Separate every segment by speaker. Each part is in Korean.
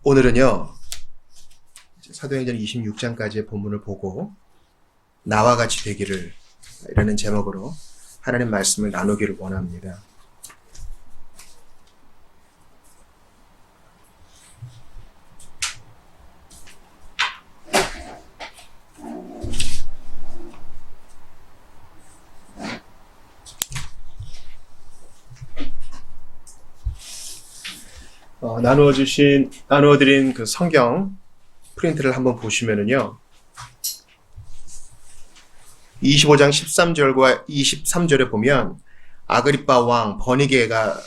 Speaker 1: 오늘은요, 사도행전 26장까지의 본문을 보고 나와 같이 되기를 이라는 제목으로 하나님 말씀을 나누기를 원합니다. 나누어드린 그 성경 프린트를 한번 보시면은요, 25장 13절과 23절에 보면 아그리빠 왕 버니게가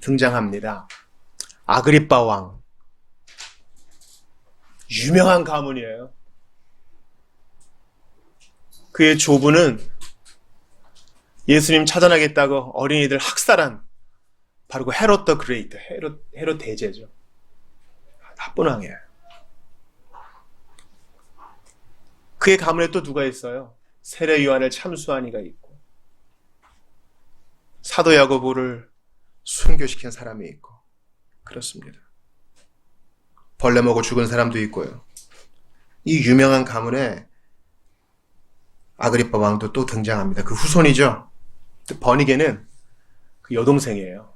Speaker 1: 등장합니다. 아그리빠 왕. 유명한 가문이에요. 그의 조부는 예수님 찾아나겠다고 어린이들 학살한 바로 그 헤롯 더 그레이트, 헤롯 대제죠. 나쁜 왕이에요. 그의 가문에 또 누가 있어요? 세례 요한을 참수한 이가 있고, 사도 야고보를 순교시킨 사람이 있고, 그렇습니다. 벌레 먹어 죽은 사람도 있고요. 이 유명한 가문에 아그리빠 왕도 또 등장합니다. 그 후손이죠. 버니게는 그 여동생이에요.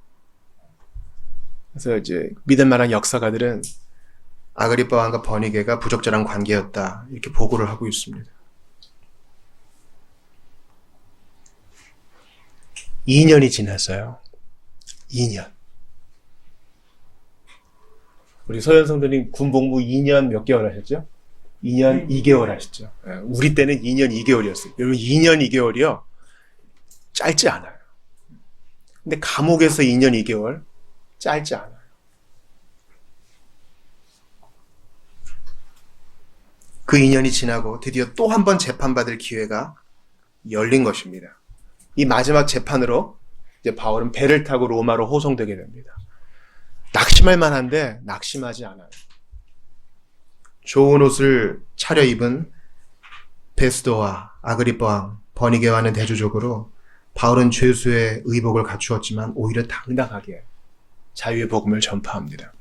Speaker 1: 그래서 이제 믿을 만한 역사가들은 아그리빠 왕과 버니게가 부적절한 관계였다, 이렇게 보고를 하고 있습니다. 2년이 지났어요. 2년. 우리 서현성들님 군복무 2년 몇 개월 하셨죠? 2년 2개월 하셨죠? 우리 때는 2년 2개월이었어요. 여러분 2년 2개월이요, 짧지 않아요. 근데 감옥에서 2년 2개월 짧지 않아요. 그 2년이 지나고 드디어 또 한 번 재판받을 기회가 열린 것입니다. 이 마지막 재판으로 이제 바울은 배를 타고 로마로 호송되게 됩니다. 낙심할 만한데 낙심하지 않아요. 좋은 옷을 차려입은 베스도와 아그리빠 왕, 버니게와는 대조적으로 바울은 죄수의 의복을 갖추었지만 오히려 당당하게 자유의 복음을 전파합니다.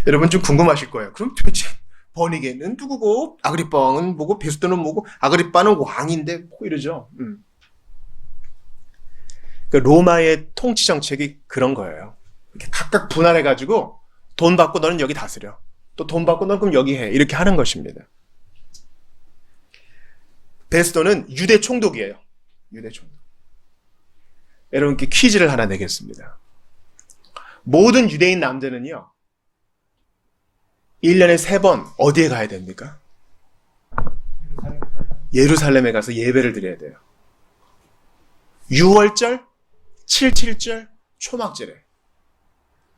Speaker 1: 여러분 좀 궁금하실 거예요. 그럼 도대체 버니게는 누구고, 아그리빠 왕은 뭐고, 베스도는 뭐고, 아그리빠는 왕인데 뭐 이러죠. 그러니까 로마의 통치 정책이 그런 거예요. 이렇게 각각 분할해가지고 돈 받고 너는 여기 다스려, 또 돈 받고 너는 그럼 여기 해, 이렇게 하는 것입니다. 베스도는 유대 총독이에요. 유대 총독. 여러분께 퀴즈를 하나 내겠습니다. 모든 유대인 남자는요, 1년에 3번 어디에 가야 됩니까? 예루살렘에 가서 예배를 드려야 돼요. 6월절, 7.7절, 초막절에.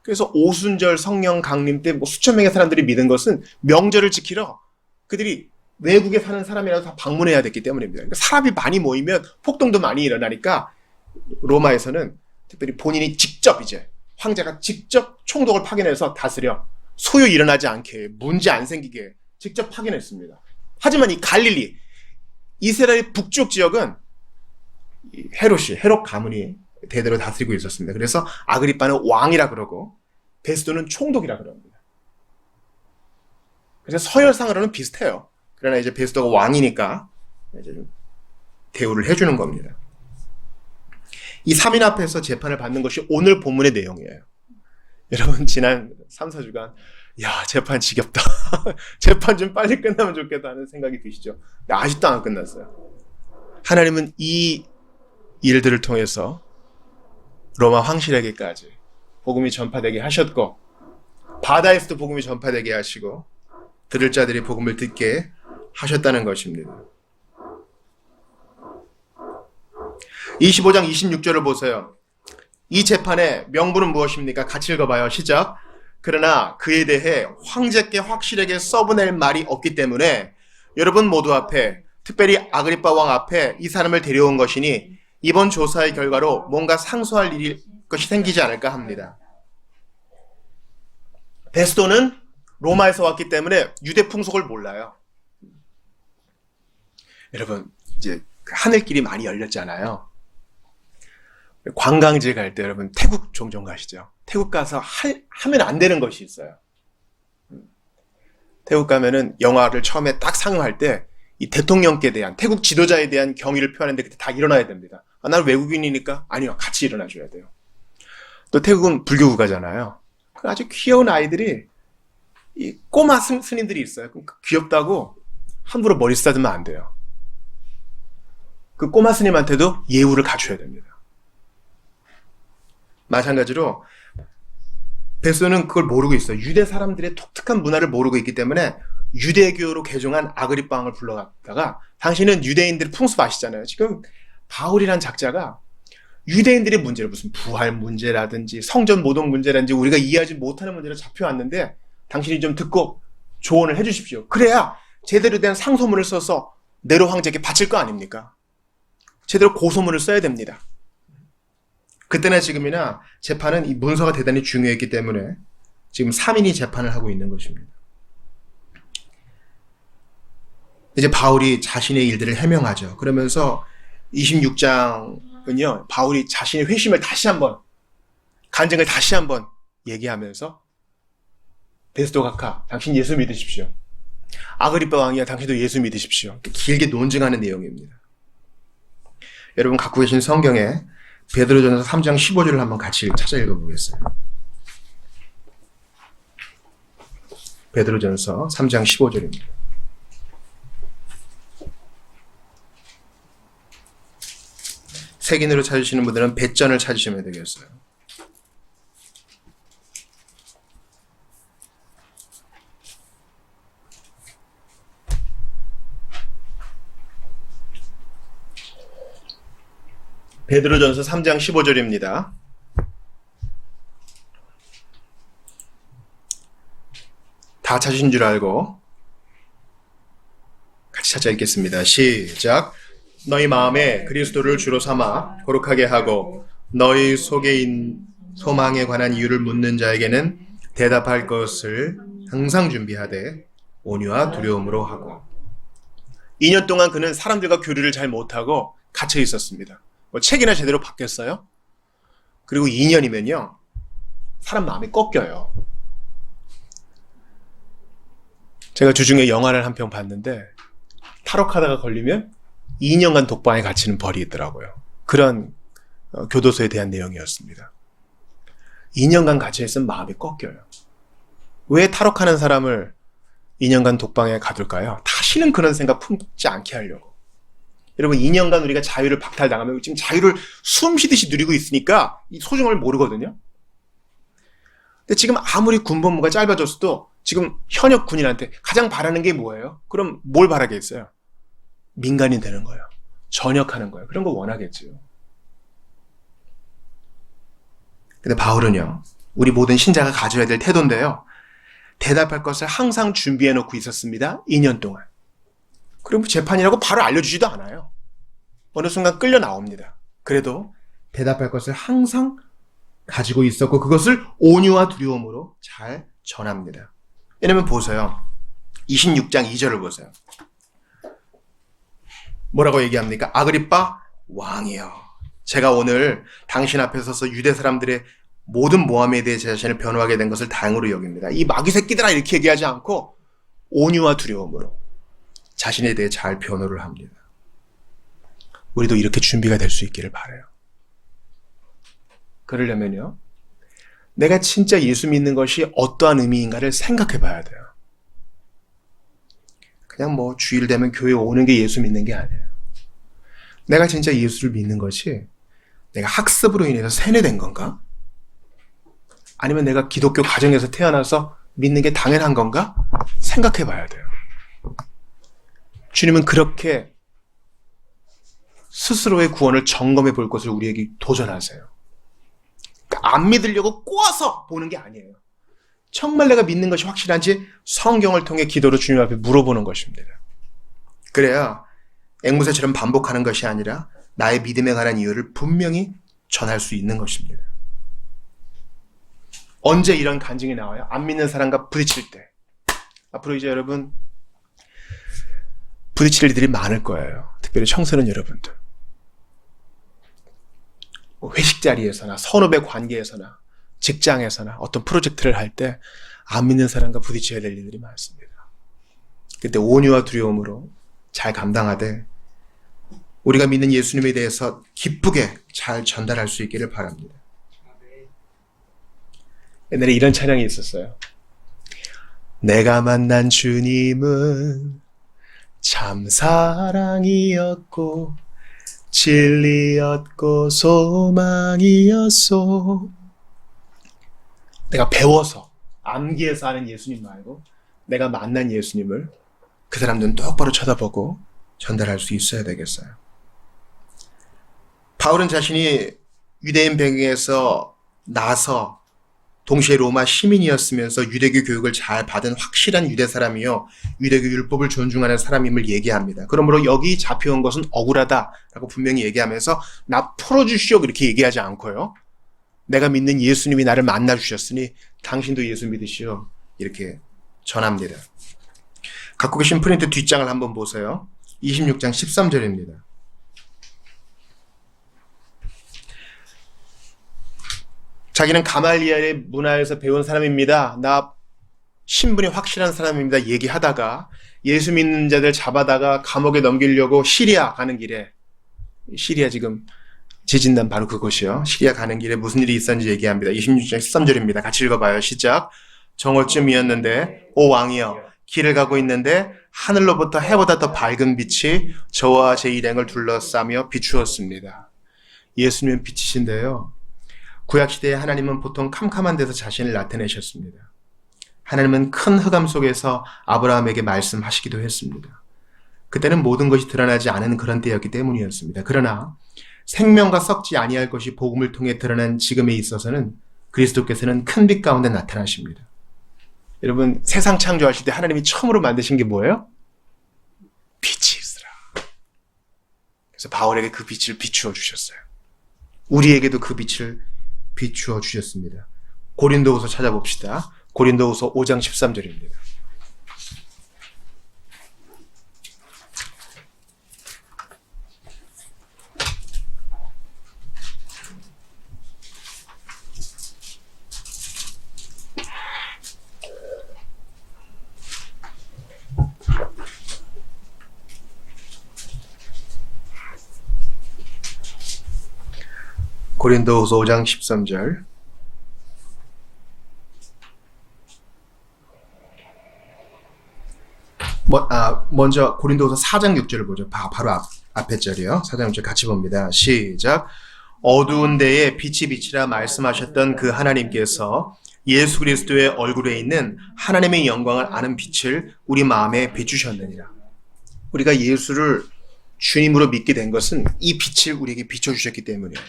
Speaker 1: 그래서 오순절 성령 강림 때 뭐 수천 명의 사람들이 믿은 것은 명절을 지키러 그들이 외국에 사는 사람이라도 다 방문해야 됐기 때문입니다. 그러니까 사람이 많이 모이면 폭동도 많이 일어나니까 로마에서는 특별히 본인이 직접, 이제 황제가 직접 총독을 파견해서 다스려 소요 일어나지 않게, 문제 안 생기게 직접 파견했습니다. 하지만 이 갈릴리, 이스라엘 북쪽 지역은 헤롯 가문이 대대로 다스리고 있었습니다. 그래서 아그리빠는 왕이라 그러고 베스도는 총독이라 그럽니다. 그래서 서열상으로는 비슷해요. 그러나 이제 베스도가 왕이니까 이제 좀 대우를 해주는 겁니다. 이 3인 앞에서 재판을 받는 것이 오늘 본문의 내용이에요. 여러분 지난 3, 4주간 야, 재판 지겹다. 재판 좀 빨리 끝나면 좋겠다 하는 생각이 드시죠? 아직도 안 끝났어요. 하나님은 이 일들을 통해서 로마 황실에게까지 복음이 전파되게 하셨고, 바다에서도 복음이 전파되게 하시고, 들을 자들이 복음을 듣게 하셨다는 것입니다. 25장 26절을 보세요. 이 재판의 명분은 무엇입니까? 같이 읽어봐요. 시작. 그러나 그에 대해 황제께 확실하게 써보낼 말이 없기 때문에 여러분 모두 앞에, 특별히 아그리빠 왕 앞에 이 사람을 데려온 것이니 이번 조사의 결과로 뭔가 상소할 것이 생기지 않을까 합니다. 베스도는 로마에서 왔기 때문에 유대 풍속을 몰라요. 여러분 이제 하늘길이 많이 열렸잖아요. 관광지 갈 때 여러분 태국 종종 가시죠? 태국 가서 하면 안 되는 것이 있어요. 태국 가면은 영화를 처음에 딱 상영할 때 이 대통령께 대한 태국 지도자에 대한 경의를 표하는데 그때 다 일어나야 됩니다. 나는 외국인이니까 아니요, 같이 일어나줘야 돼요. 또 태국은 불교 국가잖아요. 아주 귀여운 아이들이 이 꼬마 스님들이 있어요. 귀엽다고 함부로 머리 쓰다듬으면 안 돼요. 그 꼬마 스님한테도 예우를 갖춰야 됩니다. 마찬가지로 베소는 그걸 모르고 있어요. 유대 사람들의 독특한 문화를 모르고 있기 때문에 유대교로 개종한 아그리빠 왕을 불러갔다가 당신은 유대인들의 풍습 아시잖아요. 지금 바울이란 작자가 유대인들의 문제를 무슨 부활 문제라든지 성전 모독 문제라든지 우리가 이해하지 못하는 문제를 잡혀왔는데 당신이 좀 듣고 조언을 해주십시오. 그래야 제대로 된 상소문을 써서 네로 황제에게 바칠 거 아닙니까? 제대로 고소문을 써야 됩니다. 그때나 지금이나 재판은 이 문서가 대단히 중요했기 때문에 지금 3인이 재판을 하고 있는 것입니다. 이제 바울이 자신의 일들을 해명하죠. 그러면서 26장은요, 바울이 자신의 회심을 다시 한번, 간증을 다시 한번 얘기하면서 베스도 각하, 당신 예수 믿으십시오. 아그리빠 왕이야, 당신도 예수 믿으십시오. 길게 논증하는 내용입니다. 여러분 갖고 계신 성경에 베드로전서 3장 15절을 한번 같이 찾아 읽어보겠어요. 베드로전서 3장 15절입니다. 색인으로 찾으시는 분들은 배전을 찾으시면 되겠어요. 베드로전서 3장 15절입니다. 다 찾으신 줄 알고 같이 찾아 읽겠습니다. 시작. 너희 마음에 그리스도를 주로 삼아 거룩하게 하고 너희 속에 있는 소망에 관한 이유를 묻는 자에게는 대답할 것을 항상 준비하되 온유와 두려움으로 하고. 2년 동안 그는 사람들과 교류를 잘 못하고 갇혀 있었습니다. 책이나 제대로 받겠어요? 그리고 2년이면요 사람 마음이 꺾여요. 제가 주중에 영화를 한 편 봤는데 탈옥하다가 걸리면 2년간 독방에 갇히는 벌이 있더라고요. 그런 교도소에 대한 내용이었습니다. 2년간 갇혀있으면 마음이 꺾여요. 왜 탈옥하는 사람을 2년간 독방에 가둘까요? 다시는 그런 생각 품지 않게 하려고. 여러분 2년간 우리가 자유를 박탈당하면 지금 자유를 숨쉬듯이 누리고 있으니까 이 소중함을 모르거든요. 근데 지금 아무리 군복무가 짧아졌어도 지금 현역 군인한테 가장 바라는 게 뭐예요? 그럼 뭘 바라겠어요? 민간인 되는 거예요. 전역하는 거예요. 그런 거 원하겠지요. 근데 바울은요, 우리 모든 신자가 가져야 될 태도인데요, 대답할 것을 항상 준비해 놓고 있었습니다. 2년 동안. 그럼 재판이라고 바로 알려주지도 않아요. 어느 순간 끌려 나옵니다. 그래도 대답할 것을 항상 가지고 있었고 그것을 온유와 두려움으로 잘 전합니다. 왜냐면 보세요. 26장 2절을 보세요. 뭐라고 얘기합니까? 아그리빠 왕이여, 제가 오늘 당신 앞에 서서 유대 사람들의 모든 모함에 대해 제 자신을 변호하게 된 것을 다행으로 여깁니다. 이 마귀 새끼들아 이렇게 얘기하지 않고 온유와 두려움으로 자신에 대해 잘 변호를 합니다. 우리도 이렇게 준비가 될 수 있기를 바라요. 그러려면요, 내가 진짜 예수 믿는 것이 어떠한 의미인가를 생각해 봐야 돼요. 그냥 뭐 주일 되면 교회 오는 게 예수 믿는 게 아니에요. 내가 진짜 예수를 믿는 것이 내가 학습으로 인해서 세뇌된 건가? 아니면 내가 기독교 가정에서 태어나서 믿는 게 당연한 건가? 생각해 봐야 돼요. 주님은 그렇게 스스로의 구원을 점검해 볼 것을 우리에게 도전하세요. 그러니까 안 믿으려고 꼬아서 보는 게 아니에요. 정말 내가 믿는 것이 확실한지 성경을 통해 기도로 주님 앞에 물어보는 것입니다. 그래야 앵무새처럼 반복하는 것이 아니라 나의 믿음에 관한 이유를 분명히 전할 수 있는 것입니다. 언제 이런 간증이 나와요? 안 믿는 사람과 부딪힐 때. 앞으로 이제 여러분 부딪힐 일들이 많을 거예요. 특별히 청소년 여러분들. 회식 자리에서나 선후배 관계에서나 직장에서나 어떤 프로젝트를 할 때 안 믿는 사람과 부딪혀야 될 일들이 많습니다. 그때 온유와 두려움으로 잘 감당하되 우리가 믿는 예수님에 대해서 기쁘게 잘 전달할 수 있기를 바랍니다. 옛날에 이런 찬양이 있었어요. 내가 만난 주님은 참 사랑이었고 진리였고 소망이었소. 내가 배워서 암기해서 아는 예수님 말고 내가 만난 예수님을 그 사람들은 똑바로 쳐다보고 전달할 수 있어야 되겠어요. 바울은 자신이 유대인 배경에서 나서 동시에 로마 시민이었으면서 유대교 교육을 잘 받은 확실한 유대 사람이요 유대교 율법을 존중하는 사람임을 얘기합니다. 그러므로 여기 잡혀온 것은 억울하다라고 분명히 얘기하면서 나 풀어주시오 그렇게 얘기하지 않고요. 내가 믿는 예수님이 나를 만나주셨으니 당신도 예수 믿으시오 이렇게 전합니다. 갖고 계신 프린트 뒷장을 한번 보세요. 26장 13절입니다. 자기는 가말리엘의 문화에서 배운 사람입니다. 나 신분이 확실한 사람입니다. 얘기하다가 예수 믿는 자들 잡아다가 감옥에 넘기려고 시리아 가는 길에 시리아 지금 지진난 바로 그곳이요. 시리아 가는 길에 무슨 일이 있었는지 얘기합니다. 26장 13절입니다. 같이 읽어봐요. 시작. 정오쯤이었는데 오 왕이여 길을 가고 있는데 하늘로부터 해보다 더 밝은 빛이 저와 제 일행을 둘러싸며 비추었습니다. 예수님은 빛이신데요. 구약시대에 하나님은 보통 캄캄한 데서 자신을 나타내셨습니다. 하나님은 큰 흑암 속에서 아브라함에게 말씀하시기도 했습니다. 그때는 모든 것이 드러나지 않은 그런 때였기 때문이었습니다. 그러나 생명과 썩지 아니할 것이 복음을 통해 드러난 지금에 있어서는 그리스도께서는 큰 빛 가운데 나타나십니다. 여러분 세상 창조하실 때 하나님이 처음으로 만드신 게 뭐예요? 빛이 있으라. 그래서 바울에게 그 빛을 비추어 주셨어요. 우리에게도 그 빛을 비추어 주셨습니다. 고린도후서 찾아봅시다. 고린도후서 5장 13절입니다. 고린도후서 5장 13절. 먼저 고린도후서 4장 6절을 보죠. 바로 앞에 절이요. 4장 6절 같이 봅니다. 시작. 어두운 데에 빛이 비치라 말씀하셨던 그 하나님께서 예수 그리스도의 얼굴에 있는 하나님의 영광을 아는 빛을 우리 마음에 비추셨느니라. 우리가 예수를 주님으로 믿게 된 것은 이 빛을 우리에게 비춰주셨기 때문이에요.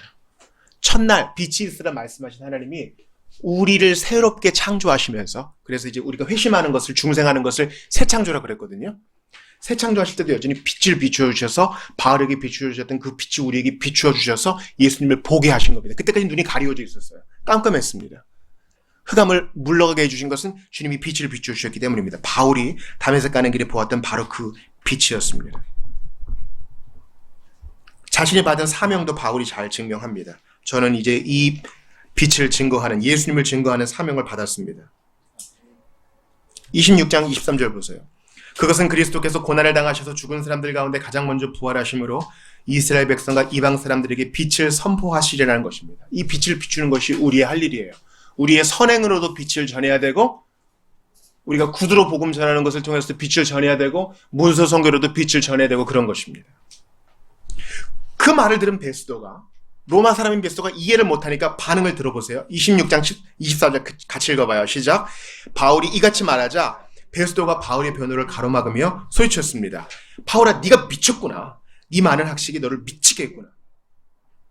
Speaker 1: 첫날 빛이 있으라 말씀하신 하나님이 우리를 새롭게 창조하시면서, 그래서 이제 우리가 회심하는 것을, 중생하는 것을 새 창조라 그랬거든요. 새 창조하실 때도 여전히 빛을 비추어 주셔서 바울에게 비추어 주셨던 그 빛이 우리에게 비추어 주셔서 예수님을 보게 하신 겁니다. 그때까지 눈이 가리워져 있었어요. 깜깜했습니다. 흑암을 물러가게 해주신 것은 주님이 빛을 비추어 주셨기 때문입니다. 바울이 다메섹 가는 길에 보았던 바로 그 빛이었습니다. 자신이 받은 사명도 바울이 잘 증명합니다. 저는 이제 이 빛을 증거하는, 예수님을 증거하는 사명을 받았습니다. 26장 23절 보세요. 그것은 그리스도께서 고난을 당하셔서 죽은 사람들 가운데 가장 먼저 부활하심으로 이스라엘 백성과 이방 사람들에게 빛을 선포하시려는 것입니다. 이 빛을 비추는 것이 우리의 할 일이에요. 우리의 선행으로도 빛을 전해야 되고, 우리가 구두로 복음 전하는 것을 통해서 빛을 전해야 되고, 문서 선교로도 빛을 전해야 되고, 그런 것입니다. 그 말을 들은 베스도가, 로마 사람인 베스도가 이해를 못하니까 반응을 들어보세요. 26장 24절 같이 읽어봐요. 시작. 바울이 이같이 말하자 베스도가 바울의 변호를 가로막으며 소리쳤습니다. 바울아, 네가 미쳤구나. 네 많은 학식이 너를 미치게 했구나.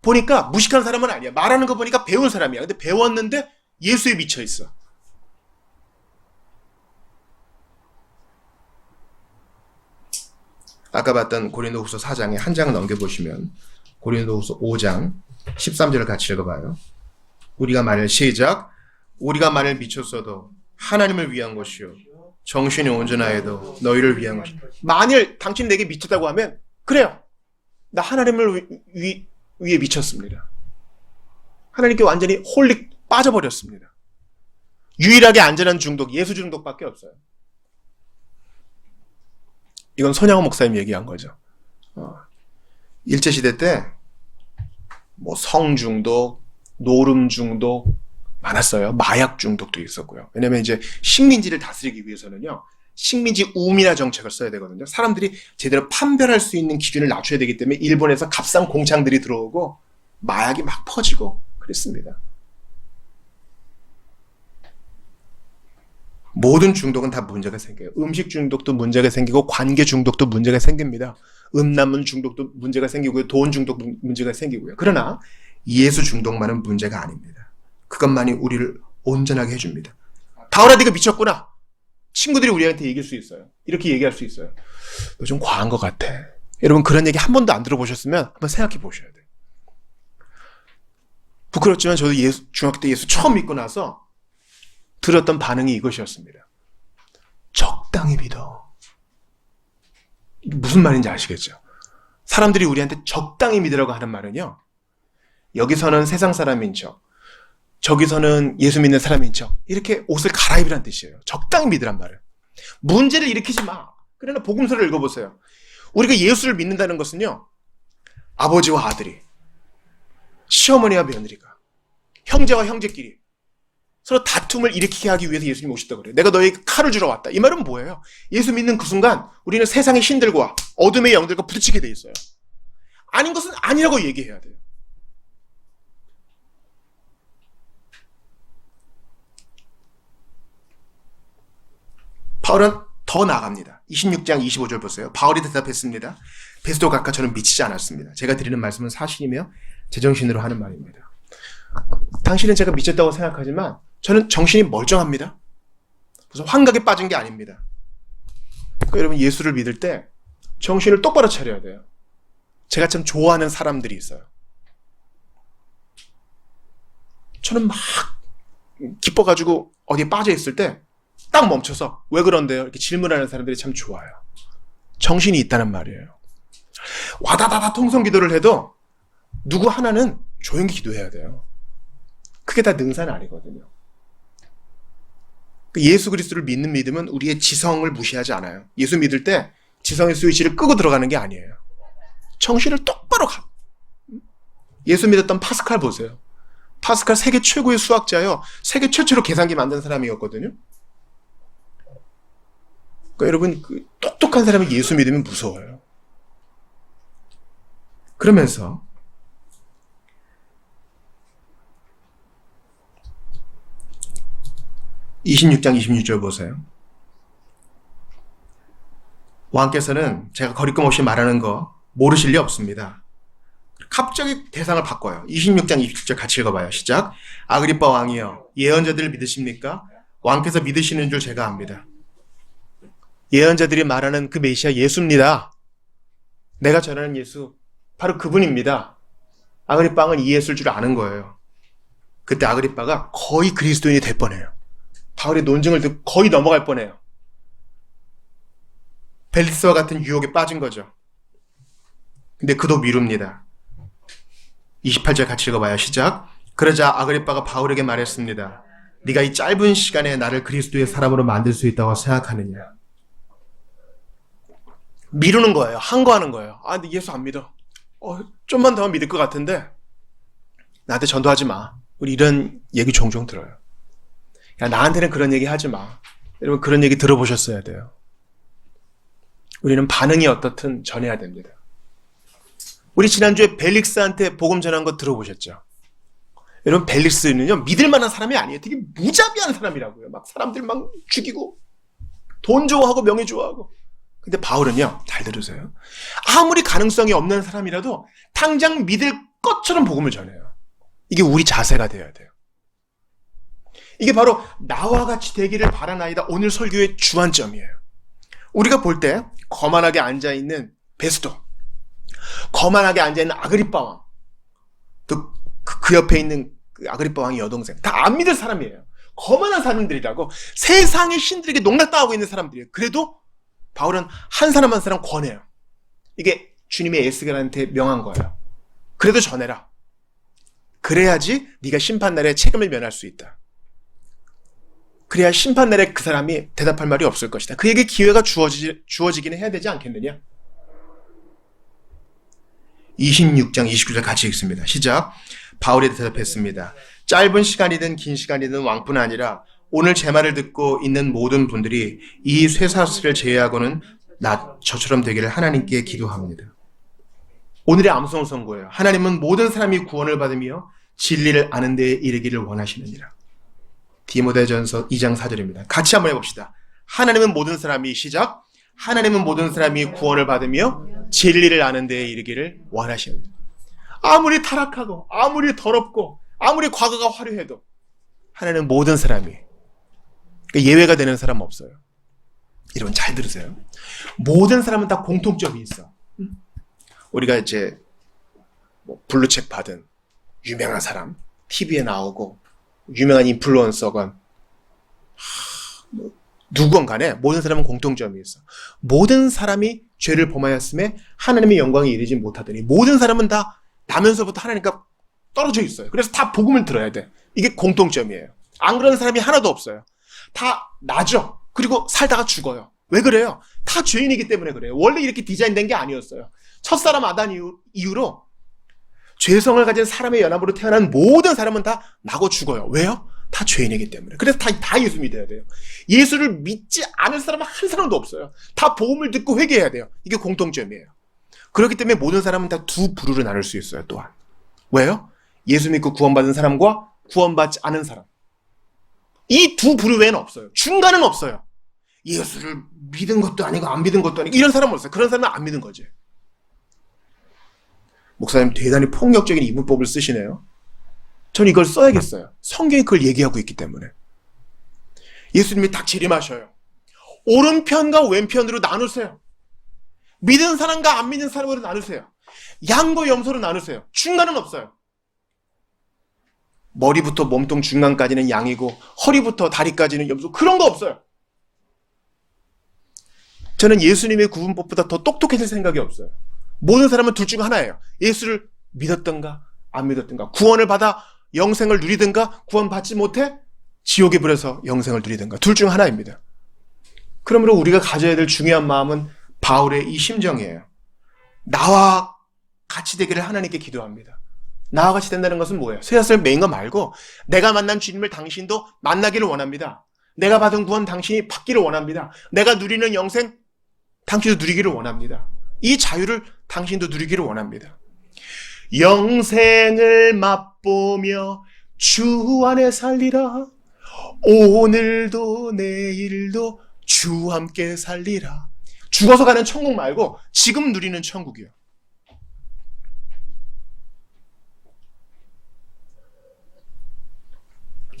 Speaker 1: 보니까 무식한 사람은 아니야. 말하는 거 보니까 배운 사람이야. 근데 배웠는데 예수에 미쳐 있어. 아까 봤던 고린도후서 4장에 한 장을 넘겨보시면 고린도후서 5장 13절을 같이 읽어봐요. 우리가 만일 시작. 우리가 만일 미쳤어도 하나님을 위한 것이요 정신이 온전하여도 너희를 위한 것이요. 만일 당신 내게 미쳤다고 하면 그래요. 나 하나님을 위해 미쳤습니다. 하나님께 완전히 홀릭 빠져버렸습니다. 유일하게 안전한 중독, 예수 중독밖에 없어요. 이건 손양호 목사님 얘기한 거죠. 일제시대 때 뭐 성중독, 노름 중독 많았어요. 마약 중독도 있었고요. 왜냐면 이제 식민지를 다스리기 위해서는요, 식민지 우민화 정책을 써야 되거든요. 사람들이 제대로 판별할 수 있는 기준을 낮춰야 되기 때문에 일본에서 값싼 공창들이 들어오고 마약이 막 퍼지고 그랬습니다. 모든 중독은 다 문제가 생겨요. 음식 중독도 문제가 생기고 관계 중독도 문제가 생깁니다. 음란물 중독도 문제가 생기고요. 돈 중독도 문제가 생기고요. 그러나 예수 중독만은 문제가 아닙니다. 그것만이 우리를 온전하게 해줍니다. 바울아, 네가 미쳤구나. 친구들이 우리한테 얘기할 수 있어요. 이렇게 얘기할 수 있어요. 너 좀 과한 것 같아. 여러분, 그런 얘기 한 번도 안 들어보셨으면 한번 생각해 보셔야 돼요. 부끄럽지만 저도 중학교 때 예수 처음 믿고 나서 들었던 반응이 이것이었습니다. 적당히 믿어. 이게 무슨 말인지 아시겠죠? 사람들이 우리한테 적당히 믿으라고 하는 말은요, 여기서는 세상 사람인 척, 저기서는 예수 믿는 사람인 척, 이렇게 옷을 갈아입으란 뜻이에요. 적당히 믿으란 말을. 문제를 일으키지 마. 그러나 복음서를 읽어보세요. 우리가 예수를 믿는다는 것은요, 아버지와 아들이, 시어머니와 며느리가, 형제와 형제끼리 서로 다툼을 일으키게 하기 위해서 예수님이 오셨다고 그래요. 내가 너에게 칼을 주러 왔다. 이 말은 뭐예요? 예수 믿는 그 순간 우리는 세상의 신들과 어둠의 영들과 부딪히게 돼 있어요. 아닌 것은 아니라고 얘기해야 돼요. 바울은 더 나아갑니다. 26장 25절 보세요. 바울이 대답했습니다. 베스도 각하 저는 미치지 않았습니다. 제가 드리는 말씀은 사실이며 제정신으로 하는 말입니다. 당신은 제가 미쳤다고 생각하지만 저는 정신이 멀쩡합니다. 그래서 환각에 빠진 게 아닙니다. 그러니까 여러분, 예수를 믿을 때 정신을 똑바로 차려야 돼요. 제가 참 좋아하는 사람들이 있어요. 저는 막 기뻐가지고 어디에 빠져 있을 때 딱 멈춰서 왜 그런데요? 이렇게 질문하는 사람들이 참 좋아요. 정신이 있다는 말이에요. 와다다다 통성 기도를 해도 누구 하나는 조용히 기도해야 돼요. 그게 다 능사는 아니거든요. 예수 그리스도를 믿는 믿음은 우리의 지성을 무시하지 않아요. 예수 믿을 때 지성의 스위치를 끄고 들어가는 게 아니에요. 정신을 똑바로 가. 예수 믿었던 파스칼 보세요. 파스칼 세계 최고의 수학자요. 세계 최초로 계산기 만든 사람이었거든요. 그러니까 여러분, 그 똑똑한 사람이 예수 믿으면 무서워요. 그러면서 (26장 26절) 보세요. 왕께서는 제가 거리낌 없이 말하는 거 모르실 리 없습니다. 갑자기 대상을 바꿔요. 26장 27절 같이 읽어봐요. 시작. 아그리빠 왕이여, 예언자들을 믿으십니까? 왕께서 믿으시는 줄 제가 압니다. 예언자들이 말하는 그 메시아 예수입니다. 내가 전하는 예수 바로 그분입니다. 아그리빠는 이 예수일 줄 아는 거예요. 그때 아그리빠가 거의 그리스도인이 될 뻔해요. 바울의 논증을 듣고 거의 넘어갈 뻔해요. 벨리스와 같은 유혹에 빠진 거죠. 근데 그도 미룹니다. 28절 같이 읽어봐요. 시작. 그러자 아그리빠가 바울에게 말했습니다. 네가 이 짧은 시간에 나를 그리스도의 사람으로 만들 수 있다고 생각하느냐. 미루는 거예요. 항거하는 거예요. 아, 근데 예수 안 믿어. 좀만 더 하면 믿을 것 같은데 나한테 전도하지 마. 우리 이런 얘기 종종 들어요. 야, 나한테는 그런 얘기 하지 마. 여러분, 그런 얘기 들어보셨어야 돼요. 우리는 반응이 어떻든 전해야 됩니다. 우리 지난주에 벨릭스한테 복음 전한 거 들어보셨죠? 여러분, 벨릭스는요, 믿을 만한 사람이 아니에요. 되게 무자비한 사람이라고요. 막 사람들 막 죽이고 돈 좋아하고 명예 좋아하고. 근데 바울은요, 잘 들으세요. 아무리 가능성이 없는 사람이라도 당장 믿을 것처럼 복음을 전해요. 이게 우리 자세가 되어야 돼요. 이게 바로 나와 같이 되기를 바라나이다. 오늘 설교의 주안점이에요. 우리가 볼 때 거만하게 앉아있는 베스도, 거만하게 앉아있는 아그리빠 왕, 또 그 옆에 있는 그 아그리빠 왕의 여동생, 다 안 믿을 사람이에요. 거만한 사람들이라고, 세상의 신들에게 농락당하고 있는 사람들이에요. 그래도 바울은 한 사람 한 사람 권해요. 이게 주님의 에스겔한테 명한 거예요. 그래도 전해라. 그래야지 네가 심판날에 책임을 면할 수 있다. 그래야 심판날에 그 사람이 대답할 말이 없을 것이다. 그에게 기회가 주어지기는 해야 되지 않겠느냐? 26장 29절 같이 읽습니다. 시작. 바울이 대답했습니다. 짧은 시간이든 긴 시간이든 왕뿐 아니라 오늘 제 말을 듣고 있는 모든 분들이 이 쇠사슬을 제외하고는 저처럼 되기를 하나님께 기도합니다. 오늘의 암송 선고예요. 하나님은 모든 사람이 구원을 받으며 진리를 아는 데에 이르기를 원하시느니라. 디모데전서 2장 4절입니다. 같이 한번 해봅시다. 하나님은 모든 사람이 시작. 하나님은 모든 사람이 구원을 받으며 진리를 아는 데에 이르기를 원하시느니라. 아무리 타락하고 아무리 더럽고 아무리 과거가 화려해도 하나님은 모든 사람이, 예외가 되는 사람 없어요. 여러분 잘 들으세요. 모든 사람은 다 공통점이 있어. 우리가 이제 블루책 받은 유명한 사람, TV에 나오고 유명한 인플루언서건 누구건 간에 모든 사람은 공통점이 있어. 모든 사람이 죄를 범하였음에 하나님의 영광에 이르지 못하더니 모든 사람은 다 나면서부터 하나님과 떨어져 있어요. 그래서 다 복음을 들어야 돼. 이게 공통점이에요. 안 그러는 사람이 하나도 없어요. 다 나죠. 그리고 살다가 죽어요. 왜 그래요? 다 죄인이기 때문에 그래요. 원래 이렇게 디자인된 게 아니었어요. 첫사람 아단 이후로 죄성을 가진 사람의 연합으로 태어난 모든 사람은 다 나고 죽어요. 왜요? 다 죄인이기 때문에. 그래서 다 예수 믿어야 돼요. 예수를 믿지 않을 사람은 한 사람도 없어요. 다 복음을 듣고 회개해야 돼요. 이게 공통점이에요. 그렇기 때문에 모든 사람은 다 두 부류로 나눌 수 있어요. 또한. 왜요? 예수 믿고 구원받은 사람과 구원받지 않은 사람. 이 두 부류 외에는 없어요. 중간은 없어요. 예수를 믿은 것도 아니고 안 믿은 것도 아니고 이런 사람은 없어요. 그런 사람은 안 믿은 거지. 목사님 대단히 폭력적인 이분법을 쓰시네요. 전 이걸 써야겠어요. 성경이 그걸 얘기하고 있기 때문에. 예수님이 딱 재림하셔요. 오른편과 왼편으로 나누세요. 믿은 사람과 안 믿는 사람으로 나누세요. 양과 염소로 나누세요. 중간은 없어요. 머리부터 몸통 중간까지는 양이고 허리부터 다리까지는 염소. 그런 거 없어요. 저는 예수님의 구분법보다 더 똑똑해질 생각이 없어요. 모든 사람은 둘 중 하나예요. 예수를 믿었던가 안 믿었던가, 구원을 받아 영생을 누리든가 구원받지 못해 지옥에 불에서 영생을 누리든가, 둘 중 하나입니다. 그러므로 우리가 가져야 될 중요한 마음은 바울의 이 심정이에요. 나와 같이 되기를 하나님께 기도합니다. 나와 같이 된다는 것은 뭐예요? 쇠사슬 매인 거 말고 내가 만난 주님을 당신도 만나기를 원합니다. 내가 받은 구원 당신이 받기를 원합니다. 내가 누리는 영생 당신도 누리기를 원합니다. 이 자유를 당신도 누리기를 원합니다. 영생을 맛보며 주 안에 살리라. 오늘도 내일도 주 함께 살리라. 죽어서 가는 천국 말고 지금 누리는 천국이요.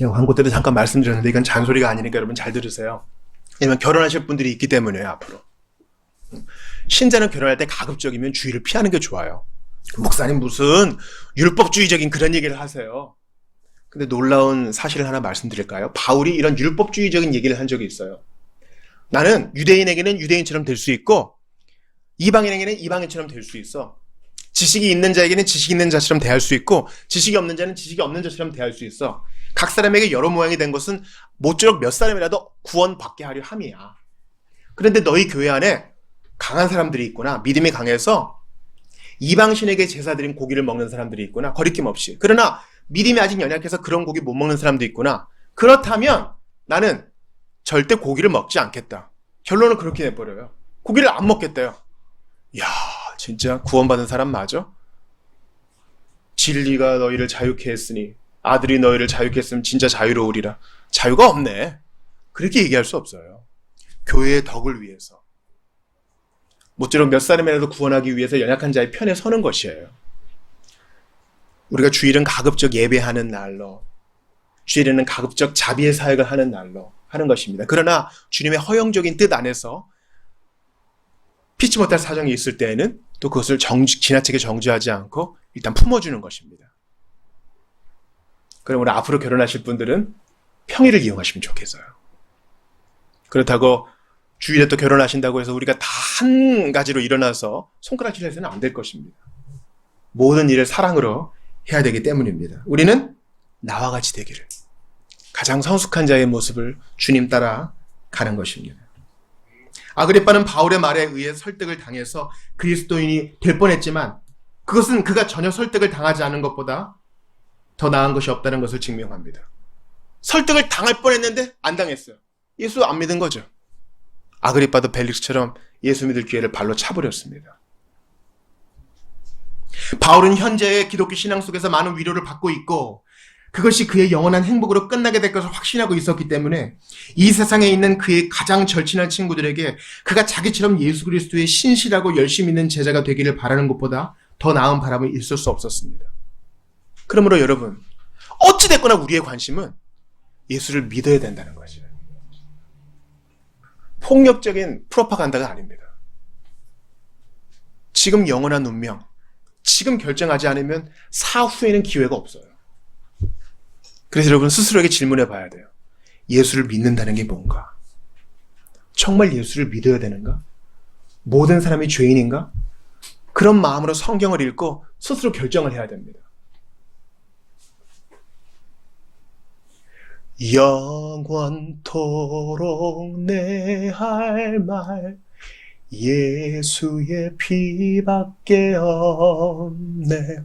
Speaker 1: 광고 때도 잠깐 말씀드렸는데 이건 잔소리가 아니니까 여러분 잘 들으세요. 왜냐면 결혼하실 분들이 있기 때문에요. 앞으로 신자는 결혼할 때 가급적이면 주의를 피하는 게 좋아요. 목사님 무슨 율법주의적인 그런 얘기를 하세요. 근데 놀라운 사실을 하나 말씀드릴까요? 바울이 이런 율법주의적인 얘기를 한 적이 있어요. 나는 유대인에게는 유대인처럼 될 수 있고 이방인에게는 이방인처럼 될 수 있어. 지식이 있는 자에게는 지식 있는 자처럼 대할 수 있고 지식이 없는 자는 지식이 없는 자처럼 대할 수 있어. 각 사람에게 여러 모양이 된 것은 모쪼록 몇 사람이라도 구원받게 하려 함이야. 그런데 너희 교회 안에 강한 사람들이 있구나. 믿음이 강해서 이방신에게 제사 드린 고기를 먹는 사람들이 있구나. 거리낌 없이. 그러나 믿음이 아직 연약해서 그런 고기 못 먹는 사람도 있구나. 그렇다면 나는 절대 고기를 먹지 않겠다. 결론은 그렇게 내버려요. 고기를 안 먹겠대요. 이야, 진짜 구원받은 사람 맞아? 진리가 너희를 자유케 했으니 아들이 너희를 자유케 했으면 진짜 자유로우리라. 자유가 없네. 그렇게 얘기할 수 없어요. 교회의 덕을 위해서. 모쪼록 몇 사람이라도 구원하기 위해서 연약한 자의 편에 서는 것이에요. 우리가 주일은 가급적 예배하는 날로, 주일에는 가급적 자비의 사역을 하는 날로 하는 것입니다. 그러나 주님의 허영적인 뜻 안에서 피치 못할 사정이 있을 때에는 또 그것을 지나치게 정죄하지 않고 일단 품어주는 것입니다. 그럼 우리 앞으로 결혼하실 분들은 평일을 이용하시면 좋겠어요. 그렇다고 주일에 또 결혼하신다고 해서 우리가 다 한 가지로 일어나서 손가락질 해서는 안 될 것입니다. 모든 일을 사랑으로 해야 되기 때문입니다. 우리는 나와 같이 되기를, 가장 성숙한 자의 모습을 주님 따라 가는 것입니다. 아그리빠는 바울의 말에 의해 설득을 당해서 그리스도인이 될 뻔했지만 그것은 그가 전혀 설득을 당하지 않은 것보다 더 나은 것이 없다는 것을 증명합니다. 설득을 당할 뻔했는데 안 당했어요. 예수 안 믿은 거죠. 아그리빠도 벨릭스처럼 예수 믿을 기회를 발로 차버렸습니다. 바울은 현재의 기독교 신앙 속에서 많은 위로를 받고 있고 그것이 그의 영원한 행복으로 끝나게 될 것을 확신하고 있었기 때문에 이 세상에 있는 그의 가장 절친한 친구들에게 그가 자기처럼 예수 그리스도의 신실하고 열심히 있는 제자가 되기를 바라는 것보다 더 나은 바람은 있을 수 없었습니다. 그러므로 여러분, 어찌됐거나 우리의 관심은 예수를 믿어야 된다는 거죠. 폭력적인 프로파간다가 아닙니다. 지금 영원한 운명, 지금 결정하지 않으면 사후에는 기회가 없어요. 그래서 여러분 스스로에게 질문해 봐야 돼요. 예수를 믿는다는 게 뭔가? 정말 예수를 믿어야 되는가? 모든 사람이 죄인인가? 그런 마음으로 성경을 읽고 스스로 결정을 해야 됩니다. 영원토록 내 할 말 예수의 피밖에 없네.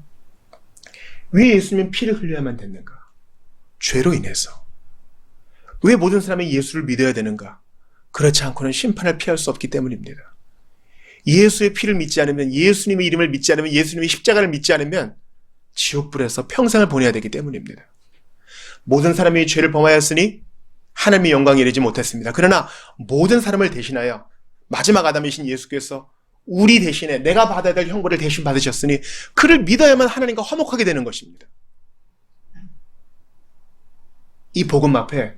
Speaker 1: 왜 예수님은 피를 흘려야만 됐는가? 죄로 인해서. 왜 모든 사람이 예수를 믿어야 되는가? 그렇지 않고는 심판을 피할 수 없기 때문입니다. 예수의 피를 믿지 않으면, 예수님의 이름을 믿지 않으면, 예수님의 십자가를 믿지 않으면 지옥불에서 평생을 보내야 되기 때문입니다. 모든 사람이 죄를 범하였으니 하나님의 영광에 이르지 못했습니다. 그러나 모든 사람을 대신하여 마지막 아담이신 예수께서 우리 대신에 내가 받아야 될 형벌을 대신 받으셨으니 그를 믿어야만 하나님과 화목하게 되는 것입니다. 이 복음 앞에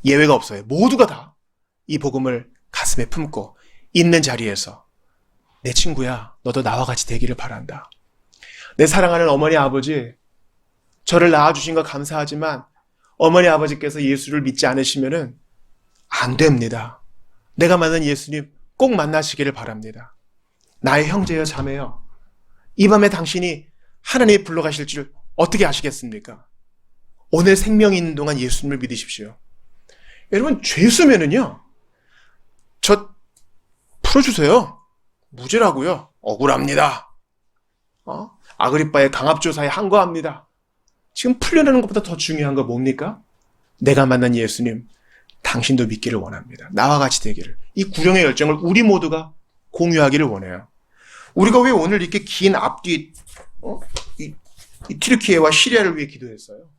Speaker 1: 예외가 없어요. 모두가 다 이 복음을 가슴에 품고 있는 자리에서 내 친구야, 너도 나와 같이 되기를 바란다. 내 사랑하는 어머니 아버지, 저를 낳아주신 거 감사하지만 어머니 아버지께서 예수를 믿지 않으시면은 안 됩니다. 내가 만난 예수님 꼭 만나시기를 바랍니다. 나의 형제여 자매여, 이 밤에 당신이 하나님이 불러가실 줄 어떻게 아시겠습니까? 오늘 생명이 있는 동안 예수님을 믿으십시오. 여러분, 죄수면은요, 저 풀어주세요. 무죄라고요. 억울합니다. 아그리빠의 강압조사에 항거합니다. 지금 풀려나는 것보다 더 중요한 거 뭡니까? 내가 만난 예수님, 당신도 믿기를 원합니다. 나와 같이 되기를. 이 구령의 열정을 우리 모두가 공유하기를 원해요. 우리가 왜 오늘 이렇게 긴 앞뒤, 이 튀르키예와 시리아를 위해 기도했어요?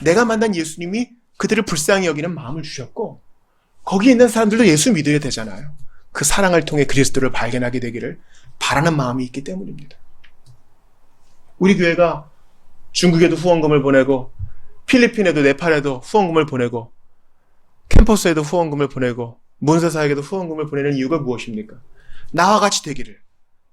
Speaker 1: 내가 만난 예수님이 그들을 불쌍히 여기는 마음을 주셨고 거기에 있는 사람들도 예수 믿어야 되잖아요. 그 사랑을 통해 그리스도를 발견하게 되기를 바라는 마음이 있기 때문입니다. 우리 교회가 중국에도 후원금을 보내고 필리핀에도 네팔에도 후원금을 보내고 캠퍼스에도 후원금을 보내고 문세사에게도 후원금을 보내는 이유가 무엇입니까? 나와 같이 되기를.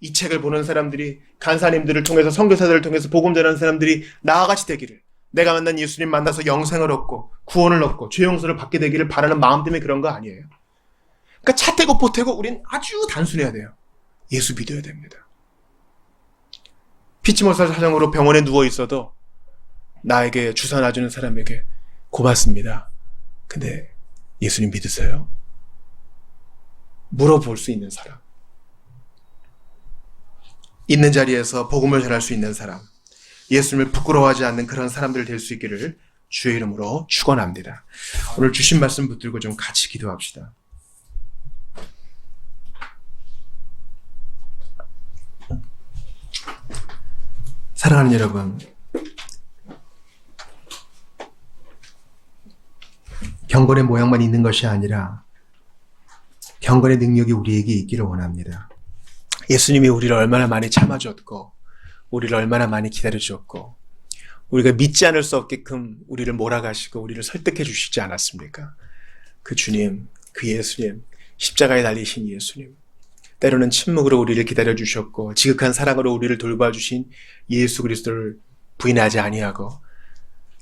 Speaker 1: 이 책을 보는 사람들이, 간사님들을 통해서, 선교사들을 통해서 복음 전하는 사람들이 나와 같이 되기를, 내가 만난 예수님 만나서 영생을 얻고 구원을 얻고 죄 용서를 받게 되기를 바라는 마음 때문에 그런 거 아니에요. 그러니까 차 떼고 포 떼고 우린 아주 단순해야 돼요. 예수 믿어야 됩니다. 피치모살 사정으로 병원에 누워 있어도 나에게 주사 놔주는 사람에게 고맙습니다. 근데 예수님 믿으세요? 물어볼 수 있는 사람. 있는 자리에서 복음을 전할 수 있는 사람. 예수님을 부끄러워하지 않는 그런 사람들 될 수 있기를 주의 이름으로 축원합니다. 오늘 주신 말씀 붙들고 좀 같이 기도합시다. 사랑하는 여러분, 경건의 모양만 있는 것이 아니라 경건의 능력이 우리에게 있기를 원합니다. 예수님이 우리를 얼마나 많이 참아줬고 우리를 얼마나 많이 기다려주었고 우리가 믿지 않을 수 없게끔 우리를 몰아가시고 우리를 설득해 주시지 않았습니까? 그 주님, 그 예수님, 십자가에 달리신 예수님, 때로는 침묵으로 우리를 기다려주셨고 지극한 사랑으로 우리를 돌봐주신 예수 그리스도를 부인하지 아니하고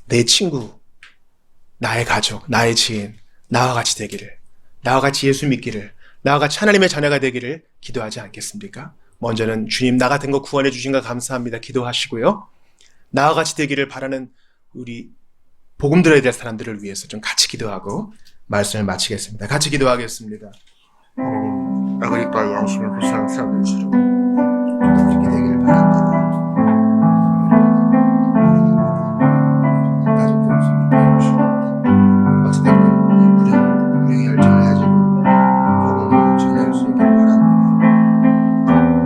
Speaker 1: 내 친구, 나의 가족, 나의 지인, 나와 같이 되기를, 나와 같이 예수 믿기를, 나와 같이 하나님의 자녀가 되기를 기도하지 않겠습니까? 먼저는 주님, 나 같은 거 구원해 주신 거 감사합니다. 기도하시고요. 나와 같이 되기를 바라는 우리 복음 들어야 될 사람들을 위해서 좀 같이 기도하고 말씀을 마치겠습니다. 같이 기도하겠습니다. 하나님, 아그리파 양심을 불쌍한 사람들처럼 그렇게 되기를 바랍니다. 가족들 수 있게 해주시고 어찌됐든 불행의 열정을 가지고 복음을 전할 수 있길 바랍니다.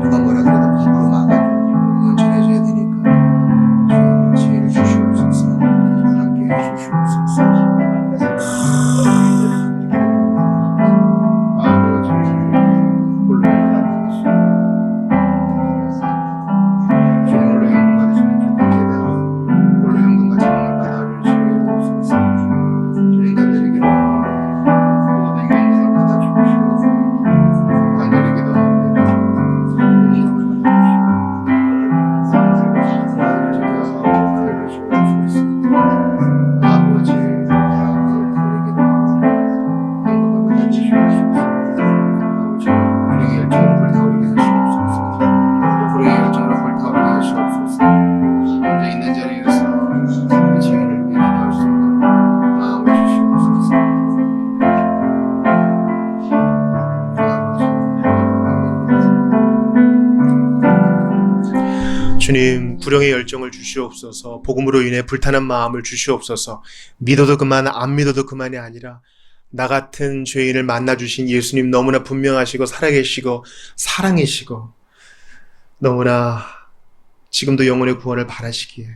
Speaker 1: 누가 뭐라 그래도 밥으로 막아도 복음을 전해줘야 되니까 지혜를 주시옵소서. 함께 해주시옵소서. 주님, 불행의 열정을 주시옵소서. 복음으로 인해 불타는 마음을 주시옵소서. 믿어도 그만, 안 믿어도 그만이 아니라 나 같은 죄인을 만나주신 예수님 너무나 분명하시고 살아계시고 사랑이시고 너무나 지금도 영혼의 구원을 바라시기에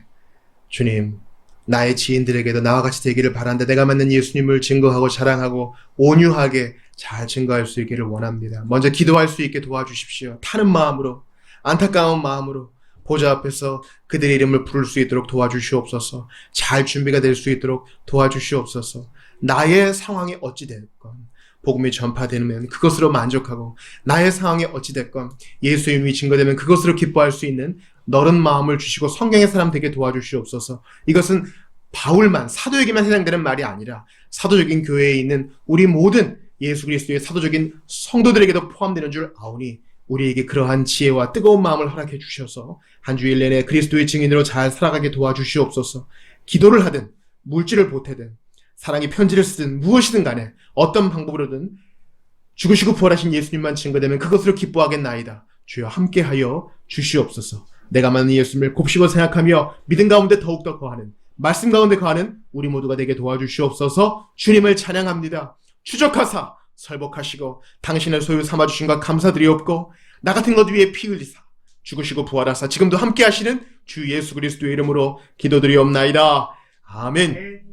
Speaker 1: 주님, 나의 지인들에게도 나와 같이 되기를 바란다. 내가 만난 예수님을 증거하고 자랑하고 온유하게 잘 증거할 수 있기를 원합니다. 먼저 기도할 수 있게 도와주십시오. 타는 마음으로, 안타까운 마음으로 보좌 앞에서 그들의 이름을 부를 수 있도록 도와주시옵소서. 잘 준비가 될 수 있도록 도와주시옵소서. 나의 상황이 어찌됐건 복음이 전파되면 그것으로 만족하고 나의 상황이 어찌됐건 예수의 이름이 증거되면 그것으로 기뻐할 수 있는 너른 마음을 주시고 성경의 사람 되게 도와주시옵소서. 이것은 바울만, 사도에게만 해당되는 말이 아니라 사도적인 교회에 있는 우리 모든 예수 그리스도의 사도적인 성도들에게도 포함되는 줄 아오니 우리에게 그러한 지혜와 뜨거운 마음을 허락해 주셔서 한 주일 내내 그리스도의 증인으로 잘 살아가게 도와주시옵소서. 기도를 하든 물질을 보태든 사랑의 편지를 쓰든 무엇이든 간에 어떤 방법으로든 죽으시고 부활하신 예수님만 증거되면 그것으로 기뻐하겠나이다. 주여 함께하여 주시옵소서. 내가 만난 예수님을 곱씹어 생각하며 믿음 가운데 더욱더 거하는, 말씀 가운데 거하는 우리 모두가 되게 도와주시옵소서. 주님을 찬양합니다. 추적하사 설복하시고 당신의 소유 삼아주신 것 감사드리옵고 나 같은 것 위에 피 흘리사 죽으시고 부활하사 지금도 함께 하시는 주 예수 그리스도의 이름으로 기도드리옵나이다. 아멘.